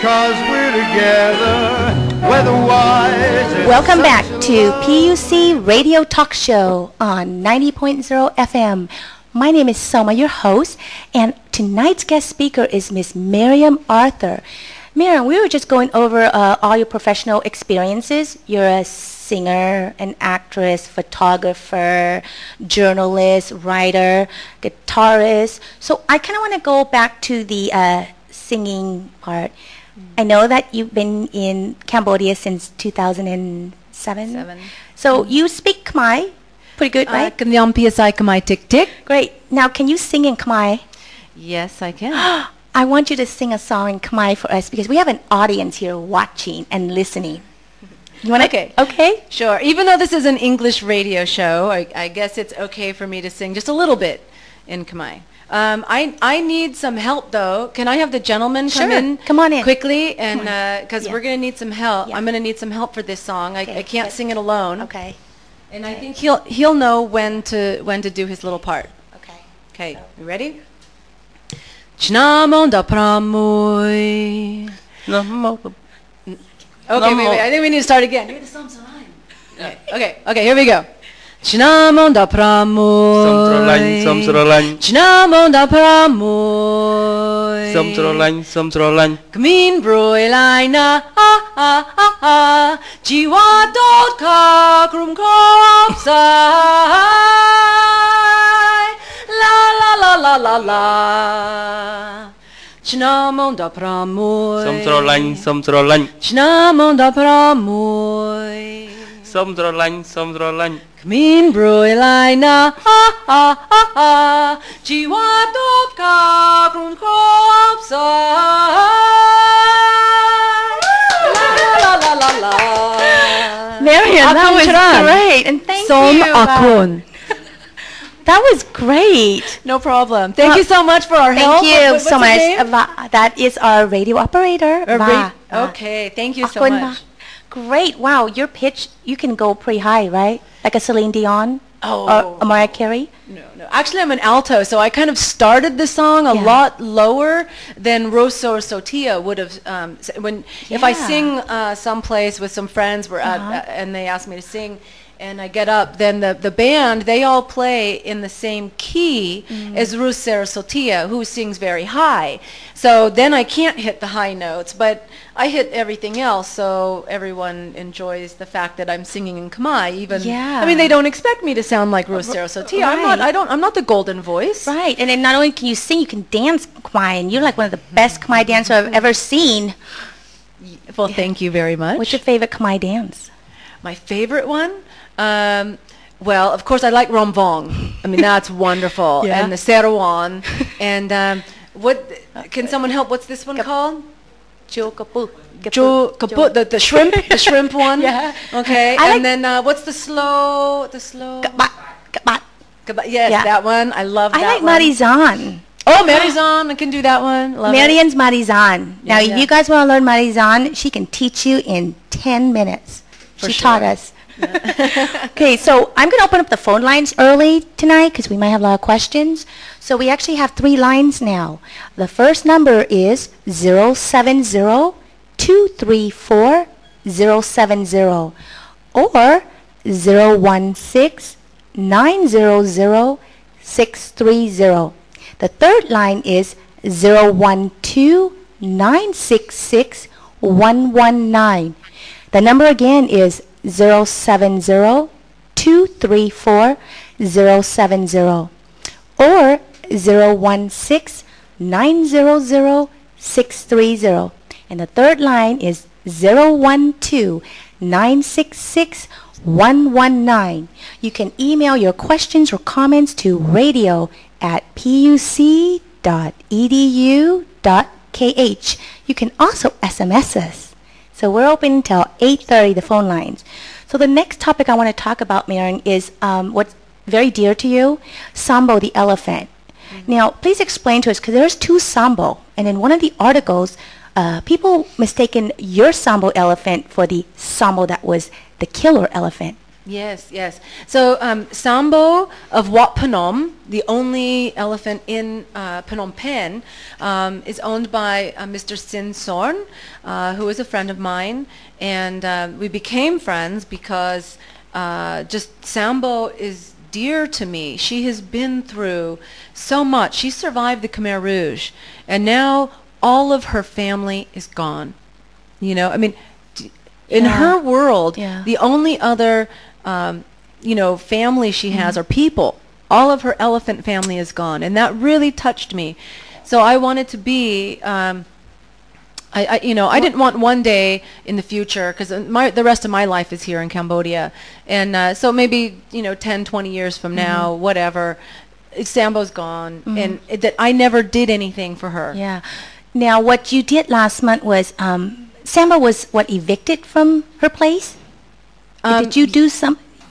because we're together, weather-wise. Welcome back to PUC Radio Talk Show on 90.0 FM. My name is Soma, your host, and tonight's guest speaker is Miss Mariam Arthur. Mariam, we were just going over all your professional experiences. You're a singer, an actress, photographer, journalist, writer, guitarist. So I kind of want to go back to the singing part. I know that you've been in Cambodia since 2007. So you speak Khmer pretty good, right? Kanyam PSI Khmer Tik Tik. Great. Now, can you sing in Khmer? Yes, I can. I want you to sing a song in Khmer for us because we have an audience here watching and listening. You want Okay. Okay? Sure. Even though this is an English radio show, I guess it's okay for me to sing just a little bit in Khmer. I need some help, though. Can I have the gentleman come in? Come on in. Quickly, and because Yeah. we're going to need some help. Yeah. I'm going to need some help for this song. Okay, I can't good. sing it alone. Okay. And I think he'll know when to do his little part. Okay. Okay, you ready? Chnamonda pramoy. Okay, wait. I think we need to start again. Give me the Psalms line. Okay, here we go. Chnamonda pramoy. Chnamonda pramoy. Kmin broi lai na jiwa dot ka krum kop sai la la Chnamonda pramoy. Chnamonda pramoy. Kmin broi lai na jiwa dot ka krum kop sai la Mariam, that Akon was Charan. great. And thank Som you. Akon. That was great. No problem. Thank you so much for our help. Thank you What's so his much. name? That is our radio operator. Va. Okay, thank you so Akon much. Va. Great. Wow, your pitch, you can go pretty high, right? Like a Celine Dion Oh. or a Mariah Carey? No. Actually, I'm an alto, so I kind of started the song a Yeah. lot lower than Rosso or Sotia would have. If I Yeah. sing someplace with some friends, and they ask me to sing, and I get up, then the band, they all play in the same key as Rosso or Sotia, who sings very high. So then I can't hit the high notes, but I hit everything else, so everyone enjoys the fact that I'm singing in Khmer. Even Yeah. I mean, they don't expect me to sound like Rosso or Sotia. Right. I'm not the golden voice. Right. And then not only can you sing, you can dance Khmer. And you're like one of the best Khmer dancers I've ever seen. Well, thank you very much. What's your favorite Khmer dance? My favorite one? Well, of course, I like Romvong. I mean, that's wonderful. Yeah. And the Serawan. And what? Can someone help? What's this one called? Jo Kaput. Kaput, the shrimp, the shrimp one. Yeah. Okay. I And then what's the slow? Kabat. Yes, Yeah. that one. I love that I like one. Marizan. Oh, Marizan. I can do that one. Love it. Marian's Marizan. Now, Yeah. if you guys want to learn Marizan, she can teach you in 10 minutes. For She sure. taught us. Okay, so I'm going to open up the phone lines early tonight because we might have a lot of questions. So we actually have 3 lines now. The first number is 070-234-070 or 016-900-630. The third line is 012-966-119. The number again is 070-234-070 or 016-900-630. And the third line is 012-966-119. You can email your questions or comments to radio@puc.edu.kh. You can also SMS us. So we're open until 8:30, the phone lines. So the next topic I want to talk about, Mariam, is what's very dear to you, Sombo the elephant. Now, please explain to us, because there's 2 Sombo, and in one of the articles, people mistaken your Sombo elephant for the Sombo that was the killer elephant. Yes, yes. So Sombo of Wat Phnom, the only elephant in Phnom Penh, is owned by Mr. Sin Sorn, who is a friend of mine, and we became friends because just Sambo is dear to me. She has been through so much. She survived the Khmer Rouge, and now all of her family is gone. You know, I mean, in her world, the only other family she has are people. All of her elephant family is gone, and that really touched me. So I wanted to be, I didn't want one day in the future, because the rest of my life is here in Cambodia, and so maybe 10, 20 years from now, whatever, Sambo's gone, and that I never did anything for her. Yeah. Now, what you did last month was, Sambo was evicted from her place? Did you do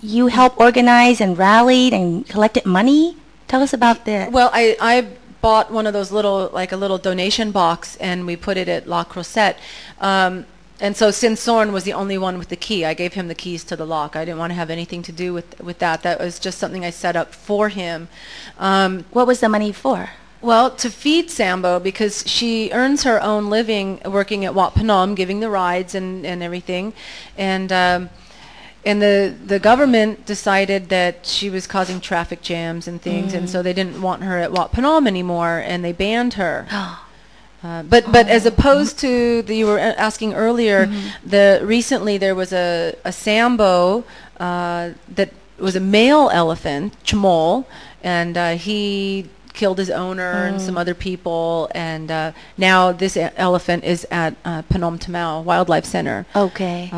you helped organize and rallied and collected money? Tell us about that. Well, I bought one of those little, like a little donation box, and we put it at La Crosette. And so Sin Sorn was the only one with the key. I gave him the keys to the lock. I didn't want to have anything to do with that. That was just something I set up for him. What was the money for? Well, to feed Sambo, because she earns her own living working at Wat Phnom, giving the rides and everything. And the government decided that she was causing traffic jams and things, and so they didn't want her at Wat Phnom anymore, and they banned her. But as opposed to you were asking earlier, recently there was a Sambo that was a male elephant, Chamol, and he killed his owner and some other people, and now this elephant is at Phnom Tamao Wildlife Center. Okay.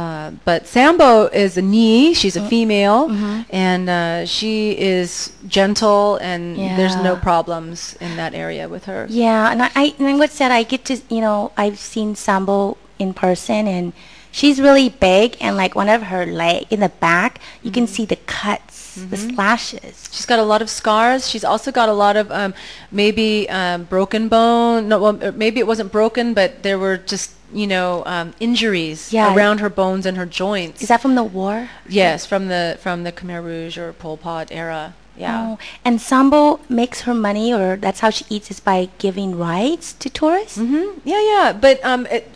But Sambo is a Nhi, she's a female, and she is gentle, and there's no problems in that area with her. Yeah, and what's that, I get to, I've seen Sambo in person, and she's really big, and like one of her leg in the back, you can see the cuts, the slashes. She's got a lot of scars. She's also got a lot of maybe broken bone. No, well, maybe it wasn't broken, but there were just injuries around her bones and her joints. Is that from the war? Yes, from the Khmer Rouge or Pol Pot era. Yeah. Oh. And Sambo makes her money, or that's how she eats, is by giving rides to tourists? Yeah. But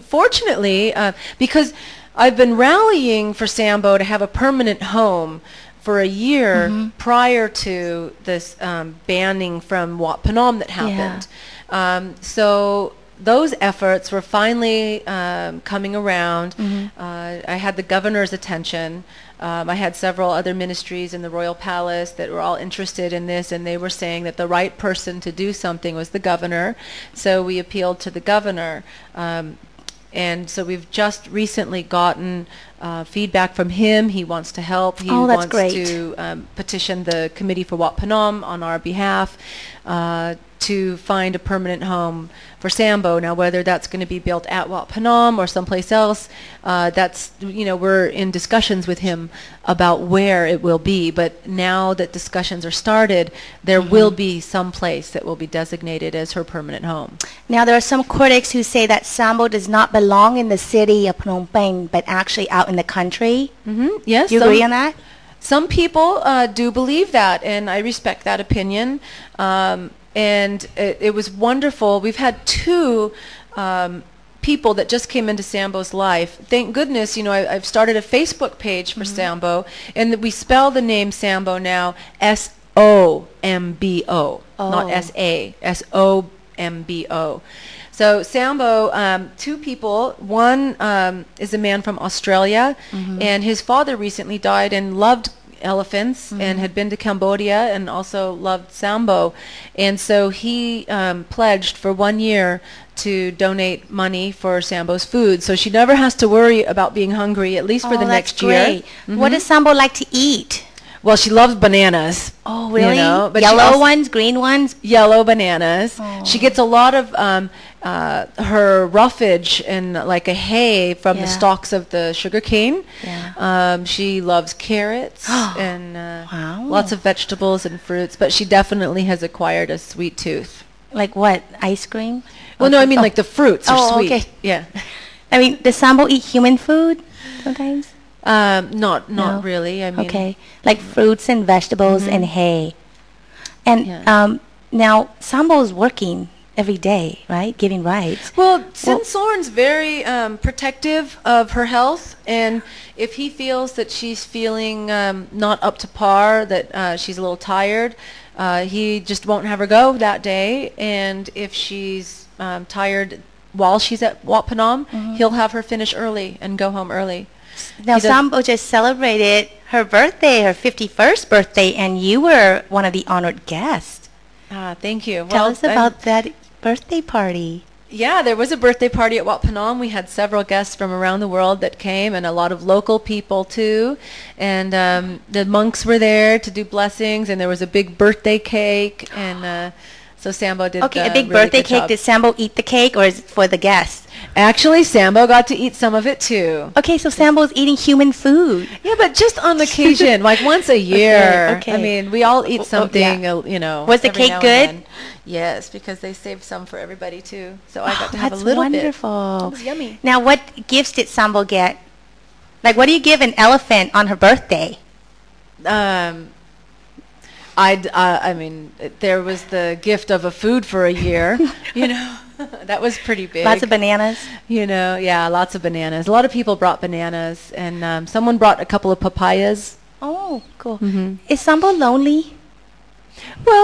fortunately, because I've been rallying for Sambo to have a permanent home for a year prior to this banning from Wat Phnom that happened. So those efforts were finally coming around. I had the governor's attention. I had several other ministries in the Royal Palace that were all interested in this, and they were saying that the right person to do something was the governor. So we appealed to the governor. And so we've just recently gotten feedback from him. He wants to help. He wants to petition the Committee for Wat Phnom on our behalf to find a permanent home for Sambo. Now, whether that's going to be built at Wat Phnom or someplace else, that's, we're in discussions with him about where it will be. But now that discussions are started, there will be some place that will be designated as her permanent home. Now, there are some critics who say that Sambo does not belong in the city of Phnom Penh, but actually out in the country. Yes. Do you agree on that? Some people do believe that, and I respect that opinion. And it was wonderful. We've had two people that just came into Sambo's life. Thank goodness, I've started a Facebook page for Sambo, and we spell the name Sambo now S-O-M-B-O, not S-A, S-O-M-B-O. So Sambo, two people. One is a man from Australia, and his father recently died and loved elephants and had been to Cambodia and also loved Sambo. And so he pledged for 1 year to donate money for Sambo's food. So she never has to worry about being hungry, at least for the next year. What does Sambo like to eat? Well, she loves bananas. Oh, really? But yellow ones, green ones? Yellow bananas. Oh. She gets a lot of her roughage and like a hay from the stalks of the sugar cane. She loves carrots and lots of vegetables and fruits, but she definitely has acquired a sweet tooth. Like what? Ice cream? Well, no, I mean like the fruits are sweet. Okay. Yeah. I mean, does Sambo eat human food sometimes? Not No? really. I mean, Okay, like fruits and vegetables and hay. And Yeah. now Sambo's working every day, right? Giving rides. Well, Soren's very protective of her health, and if he feels that she's feeling not up to par, that she's a little tired, he just won't have her go that day. And if she's tired while she's at Wat Phnom, he'll have her finish early and go home early. Now He does- Sambo just celebrated her birthday, her 51st birthday, and you were one of the honored guests. Thank you. Tell Well, us about that birthday party. Yeah, there was a birthday party at Wat Phnom. We had several guests from around the world that came, and a lot of local people too. And the monks were there to do blessings, and there was a big birthday cake. And so Sambo did. Okay, a big really birthday good cake. job. Did Sambo eat the cake, or is it for the guests? Actually, Sambo got to eat some of it too. Okay, so Sambo's eating human food. Yeah, but just on occasion, like once a year. okay. I mean, we all eat yeah. something, you know. Was the every cake now and good? then. Yes, because they saved some for everybody too. So I got to Oh, have a that's little wonderful. bit. It was yummy. Now, what gifts did Sambo get? Like, what do you give an elephant on her birthday? I mean, there was the gift of a food for a year, you know. That was pretty big. Lots of bananas. You know, yeah, lots of bananas. A lot of people brought bananas, and someone brought a couple of papayas. Oh, cool. Mm-hmm. Is Sambo lonely? Well,